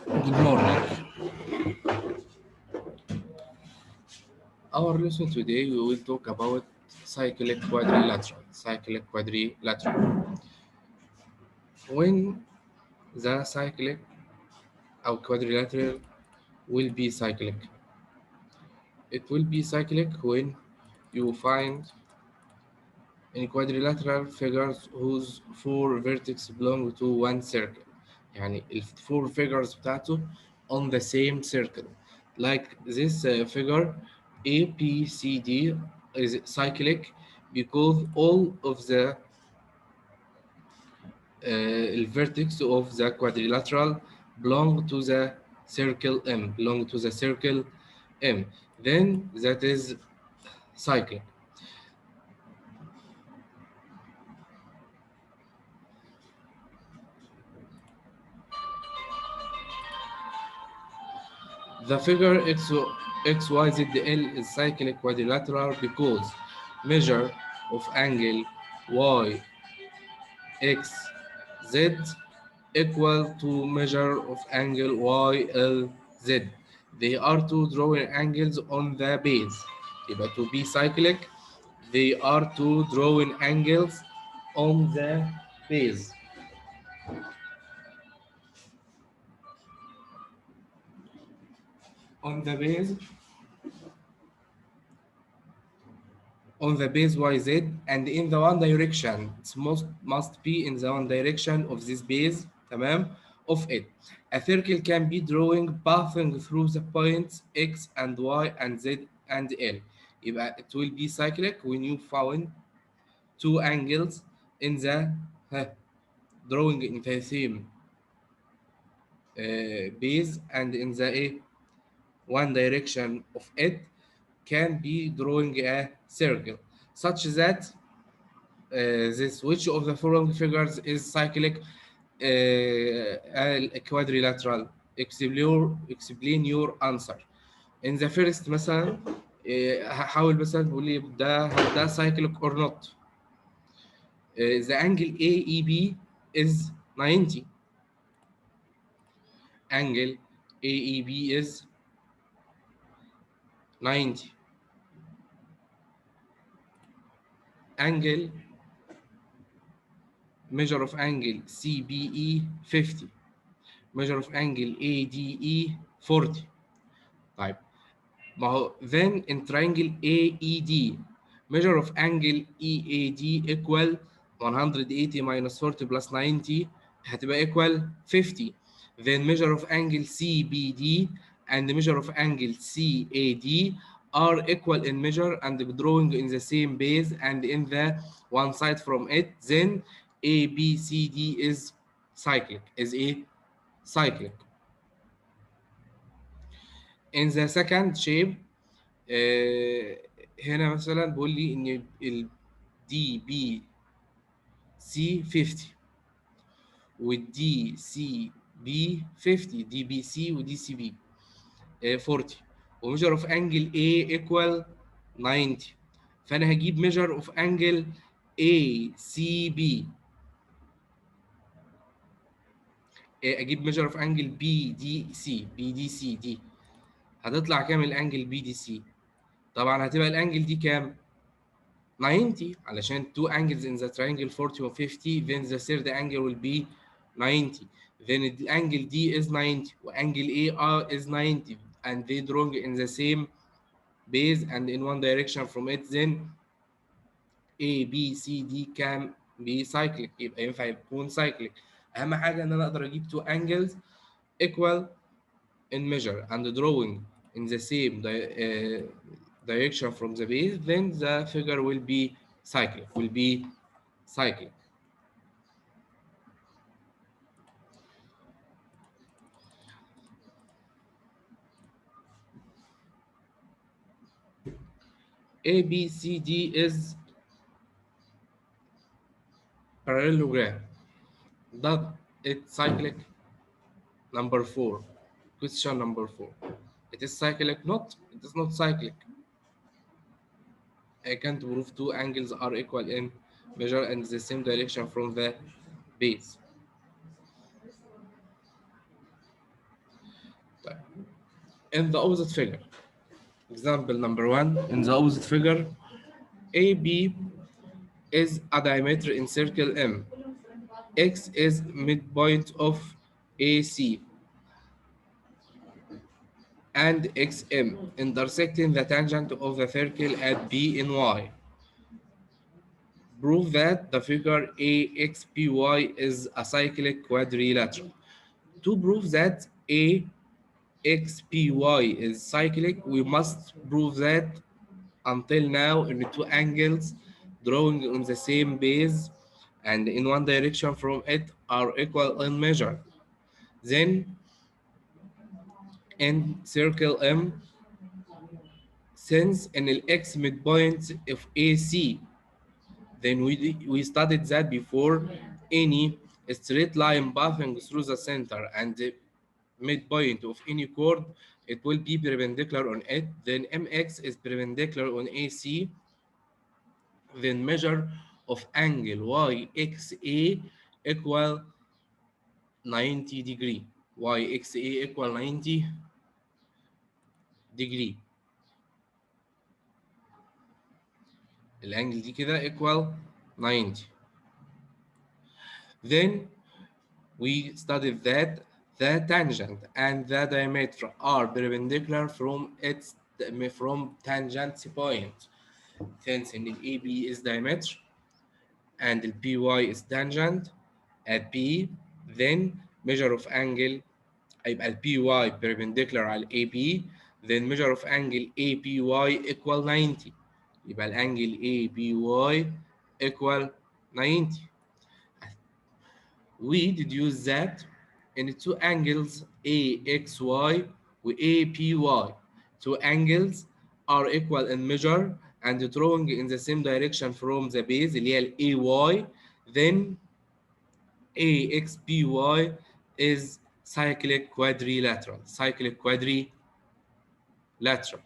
Good morning. Our lesson today we will talk about cyclic quadrilateral. Cyclic quadrilateral. When the cyclic or quadrilateral will be cyclic. It will be cyclic when you find in quadrilateral figures whose four vertices belong to one circle. يعني الفور figures بتاعته on the same circle. Like this figure A, B, C, D is cyclic because all of the vertex of the quadrilateral belong to the circle M. Then that is cyclic. The figure XYZL is cyclic quadrilateral because measure of angle Y X Z equal to measure of angle Y L Z. They are two drawing angles on the base. يبقى to be cyclic, they are two drawing angles on the base. On the base YZ and in the one direction. It must be in the one direction of this base, تمام, of it. A circle can be drawing passing through the points X and Y and Z and L. يبقى it will be cyclic when you found two angles in the drawing in the same base and in the one direction of it can be drawing a circle such that this which of the following figures is cyclic quadrilateral. Explain your answer. In the first مثلا حاول مثلا تقول لي ده هل ده cyclic or not. The angle AEB is 90. Angle AEB is 90. Angle measure of angle CBE 50. measure of angle ADE 40. طيب ما هو then in triangle AED measure of angle EAD equal 180 minus 40 plus 90 هتبقى equal 50. Then measure of angle CBD and the measure of angle CAD are equal in measure and drawing in the same base and in the one side from it. Then ABCD is cyclic, cyclic. In the second shape هنا مثلا بيقول لي ان ال دي بي سي 50 والدي سي بي 50 دي بي سي ودي سي بي 40 وميجر اوف انجل A ايكوال 90. فانا هجيب ميجر اوف انجل اي سي بي اجيب ميجر اوف انجل بي دي سي دي هتطلع كام الانجل بي دي سي؟ طبعا هتبقى الانجل دي كام؟ 90 علشان two angles in the triangle 40 و 50 then the third angle will be 90 then the angle D is 90 angle AR is 90 and they drawn in the same base and in one direction from it then A B C D can be cyclic يبقى ينفع يكون cyclic. اهم حاجه ان انا اقدر اجيب two angles equal in measure and drawing in the same direction from the base, then the figure will be cyclic. A, B, C, D is parallelogram. Does it cyclic? Number 4. Question number 4. It is cyclic? Not. It is not cyclic. I can't prove two angles are equal in measure and the same direction from the base. طيب in the opposite figure, example number one, in the opposite figure, AB is a diameter in circle M. X is midpoint of AC and XM intersecting the tangent of the circle at B in Y. Prove that the figure AXPY is a cyclic quadrilateral. To prove that AXPY is cyclic, we must prove that until now in two angles drawing on the same base and in one direction from it are equal in measure. Then in circle M, since in the x midpoint of AC, then we studied that before, any straight line passing through the center and the midpoint of any chord, it will be perpendicular on it. Then MX is perpendicular on AC. Then measure of angle YXA equal 90 degree. YXA equal 90 degree. الانجل دي كده equal 90. Then we studied that the tangent and the diameter are perpendicular from tangent point. Since in the AB is diameter and the PY is tangent at B, then measure of angle هيبقى ال PY perpendicular على ال AB, then measure of angle APY equal 90. يبقى الانجل APY equal 90. We deduce that in two angles AXY و APY, two angles are equal in measure and drawing in the same direction from the base اللي هي ال AY, then AXPY is cyclic quadrilateral. Cyclic quadrilateral.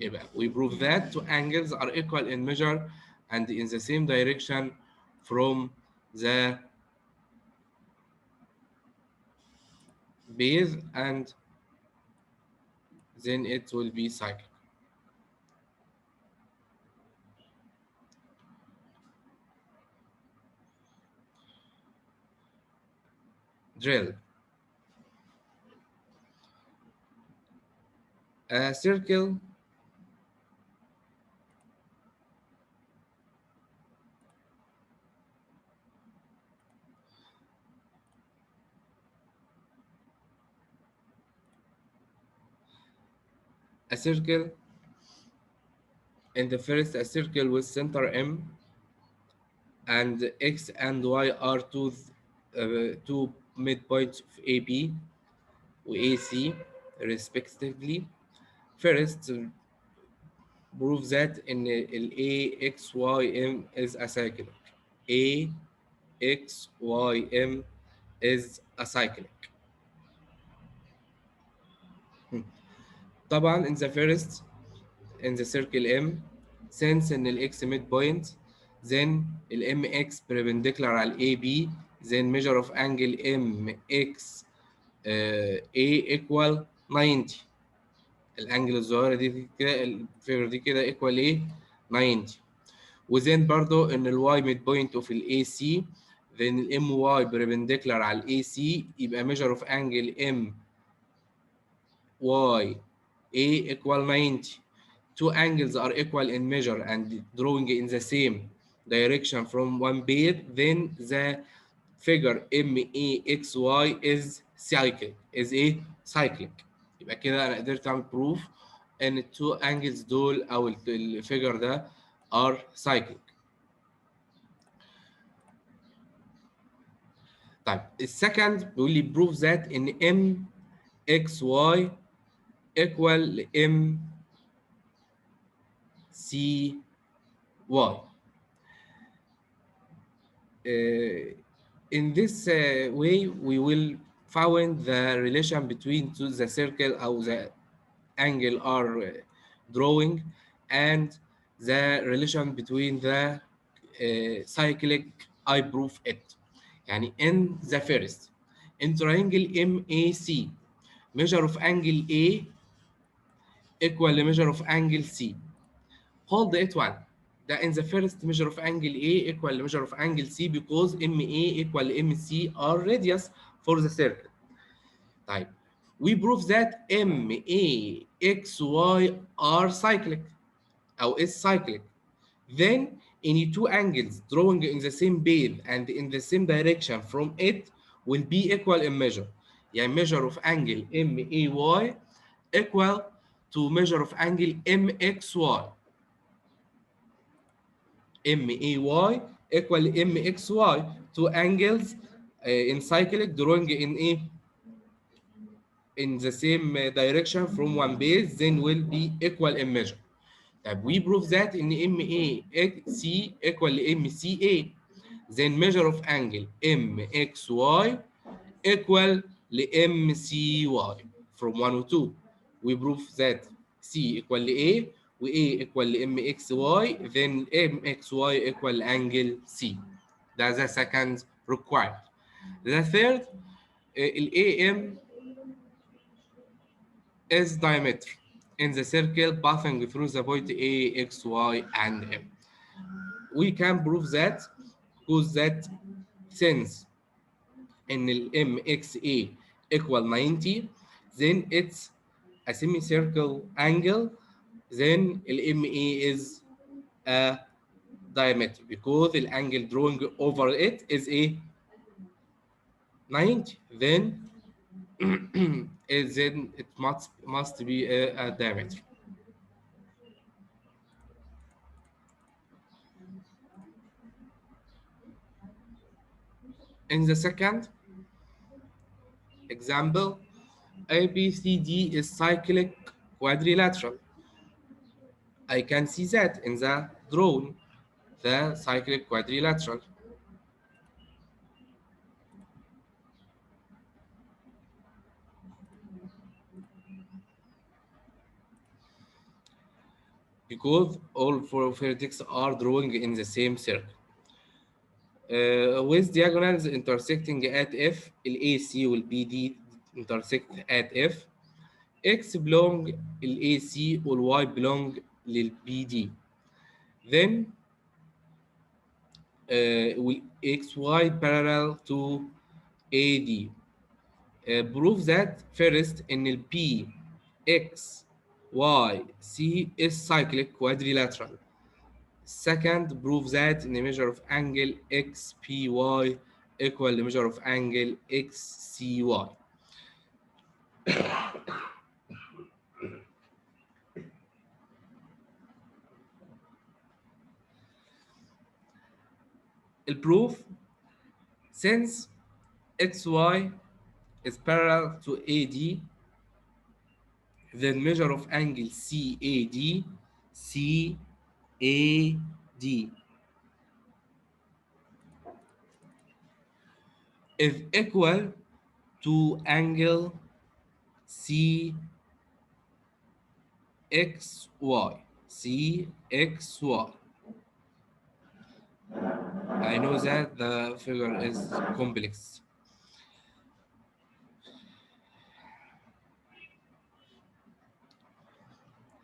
يبقى we prove that two angles are equal in measure and in the same direction from the base, and then it will be cyclic. Drill. A circle in the first, a circle with center M and X and Y are two midpoints of AB or AC respectively. First, prove that in AXYM is a cyclic. AXYM is a cyclic. طبعا in the first, in the circle M, since in the X midpoint, then the MX perpendicular على AB, then measure of angle MX A equal 90. الانجل الظاهره دي كده، الفيجر دي كده ايكوال ايه 90. وزين برضو ان الواي ميد بوينت اوف الاي سي، then الام واي بربنديكولار على الاي سي، يبقى ميجر اوف انجل ام واي A equal 90. Two angles are equal in measure and drawing in the same direction from one base, then the figure MEXY is cyclic. is a cyclic. يبقى كده انا قدرت اعمل proof ان التو angles دول او الفيجر ده are cyclic. طيب السكند بيقول لي prove that ان MXY equal MCY. In this way, we will find the relation between the circle or the angle are drawing and the relation between the cyclic. I prove it. يعني in the first, in triangle MAC, measure of angle A equal measure of angle C. Hold it one. That in the first measure of angle A equal measure of angle C because MA equal MC are radius for the circle. طيب, we prove that MA, XY are cyclic أو is cyclic. Then any two angles drawing in the same base and in the same direction from it will be equal in measure. يعني measure of angle MAY equal to measure of angle MXY. MAY equal MXY. Two angles in cyclic drawing in in the same direction from one base then will be equal in measure. طب we prove that in MAC equal MCA. Then measure of angle MXY equal MCY from 1 to 2. We prove that C equal A و A equal MXY, then MXY equal angle C. That's the second required. The third, AM is diameter in the circle passing through the point A, X, Y, and M. We can prove that because that since in the MXA equal 90, then it's a semicircle angle, then the MA is a diameter because the angle drawing over it is a 90. Then then it must be a diameter. In the second example, ABCD is cyclic quadrilateral. I can see that in the drawing, the cyclic quadrilateral. Because all four vertices are drawing in the same circle. With diagonals intersecting at F, AC will be D intersect at F. X belong AC or Y belong BD. Then XY parallel to AD. Prove that first in the P, X, Y, C is cyclic quadrilateral. Second, prove that the measure of angle XPY equal the measure of angle XCY. الproof, since XY is parallel to AD, then measure of angle CAD, is equal to angle CXY. CXY. I know that the figure is complex.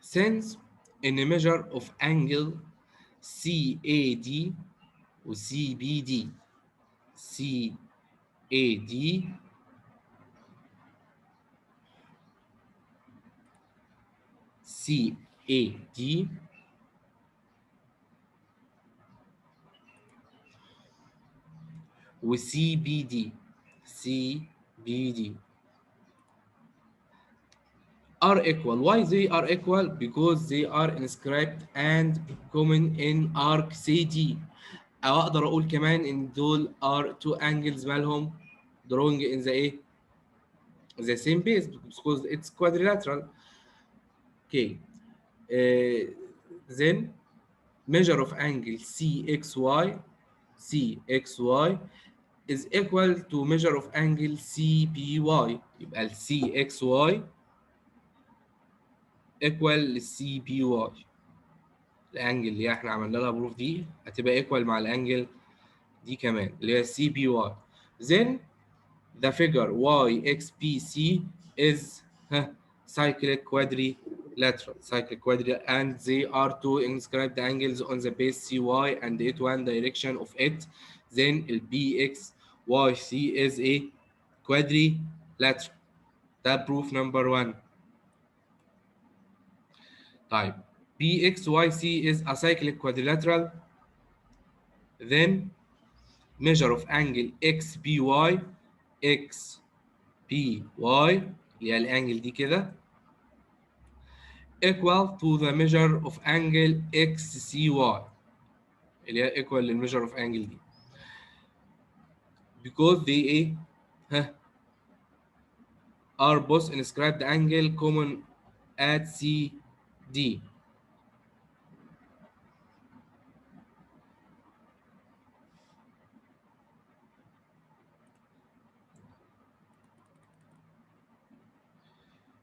Since in the measure of angle CAD or CBD, CAD CAD و CBD are equal. Why they are equal? Because they are inscribed and common in arc CD. أو أقدر أقول كمان إن دول are two angles مالهم drawing in the same base because it's quadrilateral. Okay. Then measure of angle CXY is equal to measure of angle CBY. يبقى ال CXY equal CBY. الانجل اللي احنا عملنا لها بروف دي هتبقى ايكوال مع الانجل دي كمان اللي هي CBY. Then the figure YXPC is cyclic quadrilateral. Cyclic quadrilateral, and they are two inscribed angles on the base CY and it one direction of it. Then BXYC is a quadrilateral. ده proof number one. طيب BXYC is a cyclic quadrilateral. Then measure of angle XBY XBY اللي هي الانجل دي كده equal to the measure of angle XCY اللي هي equal للmeasure of angle دي because they ايه are both inscribed angle common at CD.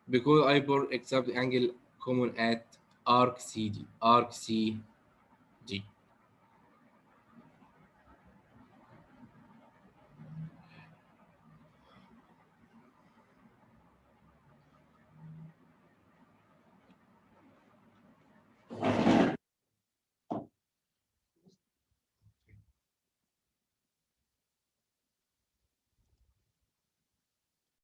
Because I bore except angle common at arc CD. Arc CD.